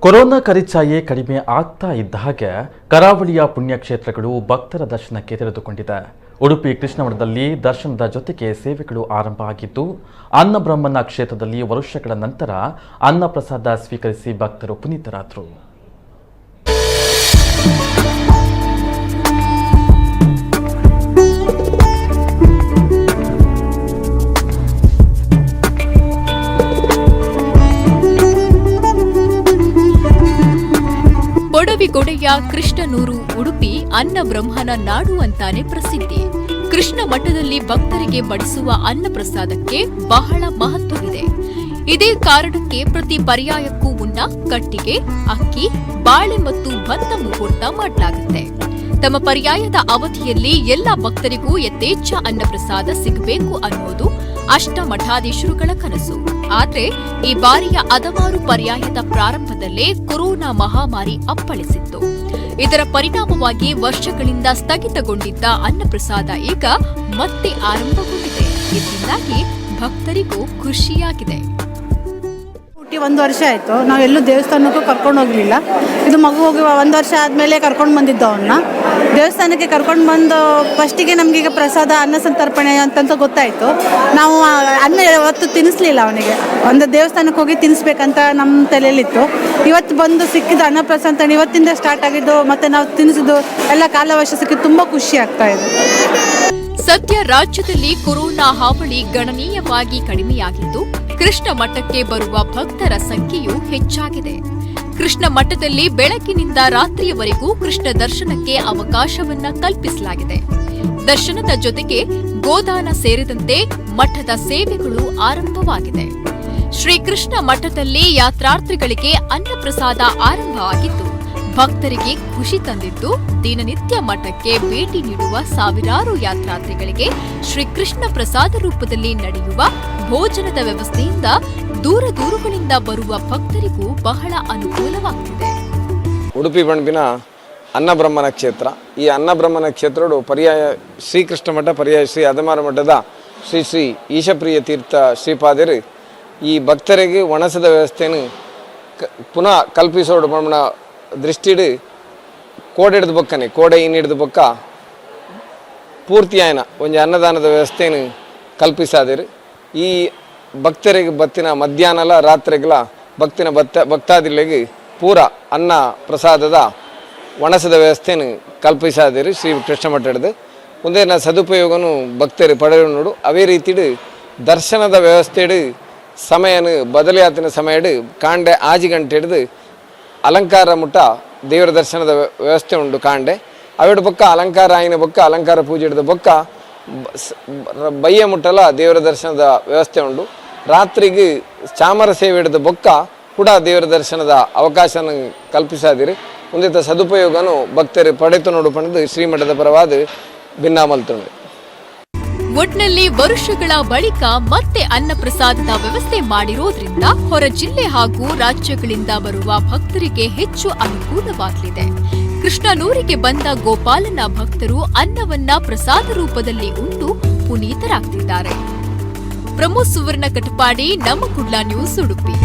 Corona ಕರಿಚಾಯೆ ಕಡಿಮೆ ಆಗ್ತಾ ಇದ್ದ ಹಾಗೆ ಕರಾವಳಿಯ ಪುಣ್ಯಕ್ಷೇತ್ರಗಳು ಭಕ್ತರ ದರ್ಶನಕ್ಕೆ ತೆರೆದುಕೊಂಡಿದೆ. ಉಡುಪಿ ಕೃಷ್ಣಮಠದಲ್ಲಿ ದರ್ಶನದ ಜೊತೆಗೆ ಸೇವೆಗಳು ಆರಂಭ ಆಗಿದ್ದು, ಅನ್ನಬ್ರಹ್ಮನ ಕ್ಷೇತ್ರದಲ್ಲಿ ವರ್ಷಗಳ ನಂತರ ಅನ್ನಪ್ರಸಾದ ಸ್ವೀಕರಿಸಿ ಭಕ್ತರು ಪುನೀತರಾದರು. ಕೊಡವಿಗೊಡೆಯ ಕೃಷ್ಣನೂರು ಉಡುಪಿ ಅನ್ನಬ್ರಹ್ಮನ ನಾಡು ಅಂತಾನೆ ಪ್ರಸಿದ್ಧಿ. ಕೃಷ್ಣ ಮಠದಲ್ಲಿ ಭಕ್ತರಿಗೆ ಬಡಿಸುವ ಅನ್ನಪ್ರಸಾದಕ್ಕೆ ಬಹಳ ಮಹತ್ವವಿದೆ. ಇದೇ ಕಾರಣಕ್ಕೆ ಪ್ರತಿ ಪರ್ಯಾಯಕ್ಕೂ ಮುನ್ನ ಕಟ್ಟಿಗೆ, ಅಕ್ಕಿ, ಬಾಳೆ ಮತ್ತು ಭತ್ತ ಮುಹೂರ್ತ ಮಾಡಲಾಗುತ್ತೆ. ತಮ್ಮ ಪರ್ಯಾಯದ ಅವಧಿಯಲ್ಲಿ ಎಲ್ಲ ಭಕ್ತರಿಗೂ ಯಥೇಚ್ಛ ಅನ್ನಪ್ರಸಾದ ಸಿಗಬೇಕು ಅನ್ನೋದು ಅಷ್ಟಮಠಾಧೀಶರುಗಳ ಕನಸು. ಆದರೆ ಈ ಬಾರಿಯ ಹಲವಾರು ಪರ್ಯಾಯದ ಪ್ರಾರಂಭದಲ್ಲೇ ಕೊರೋನಾ ಮಹಾಮಾರಿ ಅಪ್ಪಳಿಸಿತ್ತು. ಇದರ ಪರಿಣಾಮವಾಗಿ ವರ್ಷಗಳಿಂದ ಸ್ಥಗಿತಗೊಂಡಿದ್ದ ಅನ್ನಪ್ರಸಾದ ಈಗ ಮತ್ತೆ ಆರಂಭಗೊಂಡಿದೆ. ಇದರಿಂದಾಗಿ ಭಕ್ತರಿಗೂ ಖುಷಿಯಾಗಿದೆ. ಹುಟ್ಟಿ 1 ವರ್ಷ ಆಯಿತು. ನಾವೆಲ್ಲೂ ದೇವಸ್ಥಾನಕ್ಕೂ ಕರ್ಕೊಂಡು ಹೋಗಲಿಲ್ಲ. ಇದು ಮಗು ಹೋಗಿ 1 ವರ್ಷ ಆದಮೇಲೆ ಕರ್ಕೊಂಡು ಬಂದಿದ್ದು ಅವನ್ನ. ದೇವಸ್ಥಾನಕ್ಕೆ ಕರ್ಕೊಂಡು ಬಂದು ಫಸ್ಟಿಗೆ ನಮಗೀಗ ಪ್ರಸಾದ ಅನ್ನ ಸಂತರ್ಪಣೆ ಅಂತಂತ ಗೊತ್ತಾಯಿತು. ನಾವು ಅನ್ನ ಅವತ್ತು ತಿನ್ನಿಸ್ಲಿಲ್ಲ ಅವನಿಗೆ. ಒಂದು ದೇವಸ್ಥಾನಕ್ಕೆ ಹೋಗಿ ತಿನ್ನಿಸ್ಬೇಕಂತ ನಮ್ಮ ತಲೆಯಲ್ಲಿತ್ತು. ಇವತ್ತು ಬಂದು ಸಿಕ್ಕಿದ್ದು ಅನ್ನಪ್ರಸಾದ ಇವತ್ತಿಂದ ಸ್ಟಾರ್ಟ್ ಆಗಿದ್ದು, ಮತ್ತು ನಾವು ತಿನ್ನಿಸಿದ್ದು ಎಲ್ಲ ಕಾಲವಶ ಸಿಕ್ಕಿದ್ದು ತುಂಬ ಖುಷಿ ಆಗ್ತಾ ಇದೆ. ಸದ್ಯ ರಾಜ್ಯದಲ್ಲಿ ಕೊರೋನಾ ಹಾವಳಿ ಗಣನೀಯವಾಗಿ ಕಡಿಮೆಯಾಗಿದ್ದು, ಕೃಷ್ಣ ಮಠಕ್ಕೆ ಬರುವ ಭಕ್ತರ ಸಂಖ್ಯೆಯೂ ಹೆಚ್ಚಾಗಿದೆ. ಕೃಷ್ಣ ಮಠದಲ್ಲಿ ಬೆಳಗಿನಿಂದ ರಾತ್ರಿಯವರೆಗೂ ಕೃಷ್ಣ ದರ್ಶನಕ್ಕೆ ಅವಕಾಶವನ್ನ ಕಲ್ಪಿಸಲಾಗಿದೆ. ದರ್ಶನದ ಜೊತೆಗೆ ಗೋದಾನ ಸೇರಿದಂತೆ ಮಠದ ಸೇವೆಗಳು ಆರಂಭವಾಗಿದೆ. ಶ್ರೀಕೃಷ್ಣ ಮಠದಲ್ಲಿ ಯಾತ್ರಾರ್ಥಿಗಳಿಗೆ ಅನ್ನಪ್ರಸಾದ ಆರಂಭವಾಗಿದ್ದು, ಭಕ್ತರಿಗೆ ಖುಷಿ ತಂದಿದ್ದು, ದಿನನಿತ್ಯ ಮಠಕ್ಕೆ ಭೇಟಿ ನೀಡುವ ಸಾವಿರಾರು ಯಾತ್ರಾರ್ಥಿಗಳಿಗೆ ಶ್ರೀಕೃಷ್ಣ ಪ್ರಸಾದ ರೂಪದಲ್ಲಿ ನಡೆಯುವ ಭೋಜನದ ವ್ಯವಸ್ಥೆಯಿಂದ ದೂರ ದೂರುಗಳಿಂದ ಬರುವ ಭಕ್ತರಿಗೂ ಬಹಳ ಅನುಕೂಲವಾಗುತ್ತಿದೆ. ಉಡುಪಿ ಬಣ್ಬಿನ ಅನ್ನಬ್ರಹ್ಮನ ಕ್ಷೇತ್ರ. ಈ ಅನ್ನಬ್ರಹ್ಮನ ಕ್ಷೇತ್ರಡು ಪರ್ಯಾಯ ಶ್ರೀಕೃಷ್ಣ ಮಠ, ಪರ್ಯಾಯ ಶ್ರೀ ಅದಮಾರ ಮಠದ ಶ್ರೀ ಶ್ರೀ ಈಶಪ್ರಿಯ ತೀರ್ಥ ಶ್ರೀಪಾದರು ಈ ಭಕ್ತರಿಗೆ ಒಣಸದ ವ್ಯವಸ್ಥೆಯನ್ನು ಪುನಃ ಕಲ್ಪಿಸೋಡು ಬಣ್ಣ ದೃಷ್ಟಿಡು ಕೋಡೆ ಹಿಡಿದ ಬೊಕ್ಕನೆ ಕೋಡೆ ಇನ್ನು ಹಿಡಿದ ಬೊಕ್ಕ ಪೂರ್ತಿಯಾಯನ ಒಂದು ಅನ್ನದಾನದ ವ್ಯವಸ್ಥೆಯನ್ನು ಕಲ್ಪಿಸಾದಿರು. ಈ ಭಕ್ತರಿಗೆ ಬತ್ತಿನ ಮಧ್ಯಾಹ್ನಲ ರಾತ್ರಿಗಳ ಭಕ್ತಿನ ಭಕ್ತಾದಿಗಳಿಗೆ ಪೂರ ಅನ್ನ ಪ್ರಸಾದದ ಒಣಸದ ವ್ಯವಸ್ಥೆಯನ್ನು ಕಲ್ಪಿಸಾದಿರು ಶ್ರೀ ಕೃಷ್ಣ ಮಠ ಹಿಡಿದು ಮುಂದಿನ ಸದುಪಯೋಗನು ಭಕ್ತರು ಪಡೆದು ನೋಡು. ಅವೇ ರೀತಿಡು ದರ್ಶನದ ವ್ಯವಸ್ಥೆಡು ಸಮಯನು ಬದಲಾತಿನ ಸಮಯಡು ಕಾಂಡೆ 6 ಗಂಟೆ ಹಿಡಿದು ಅಲಂಕಾರ ಮುಟ್ಟ ದೇವರ ದರ್ಶನದ ವ್ಯವಸ್ಥೆ ಉಂಟು. ಕಾಂಡೆ ಅವಿಡ ಬೊಕ್ಕ ಅಲಂಕಾರ ಆಯಿನ ಬೊಕ್ಕ ಅಲಂಕಾರ ಪೂಜೆ ಹಿಡಿದ ಬೊಕ್ಕ ಬಯ್ಯ ಮುಟ್ಟಲ ದೇವರ ದರ್ಶನದ ವ್ಯವಸ್ಥೆ ಉಂಟು. ರಾತ್ರಿಗೆ ಚಾಮರ ಸೇವೆ ಹಿಡಿದ ಬೊಕ್ಕ ಕೂಡ ದೇವರ ದರ್ಶನದ ಅವಕಾಶನ ಕಲ್ಪಿಸಾದಿರಿ. ಮುಂದಿನ ಸದುಪಯೋಗನು ಭಕ್ತರು ಪಡೆತು ನೋಡು ಪಡೆದು ಶ್ರೀಮಠದ ಪರವಾದ ಭಿನ್ನಾಮಲ್ತುಂಡು. ಒಟ್ನಲ್ಲಿ ವರ್ಷಗಳ ಬಳಿಕ ಮತ್ತೆ ಅನ್ನಪ್ರಸಾದದ ವ್ಯವಸ್ಥೆ ಮಾಡಿರೋದ್ರಿಂದ ಹೊರ ಜಿಲ್ಲೆ ಹಾಗೂ ರಾಜ್ಯಗಳಿಂದ ಬರುವ ಭಕ್ತರಿಗೆ ಹೆಚ್ಚು ಅನುಕೂಲವಾಗಲಿದೆ. ಕೃಷ್ಣನೂರಿಗೆ ಬಂದ ಗೋಪಾಲನ ಭಕ್ತರು ಅನ್ನವನ್ನ ಪ್ರಸಾದ ರೂಪದಲ್ಲಿ ಉಂಡು ಪುನೀತರಾಗ್ತಿದ್ದಾರೆ. ಪ್ರಮೋದ್ ಸುವರ್ಣ ಕಟಪಾಡಿ, ನಮ್ಮ ಕುಡ್ಲ ನ್ಯೂಸ್, ಉಡುಪಿ.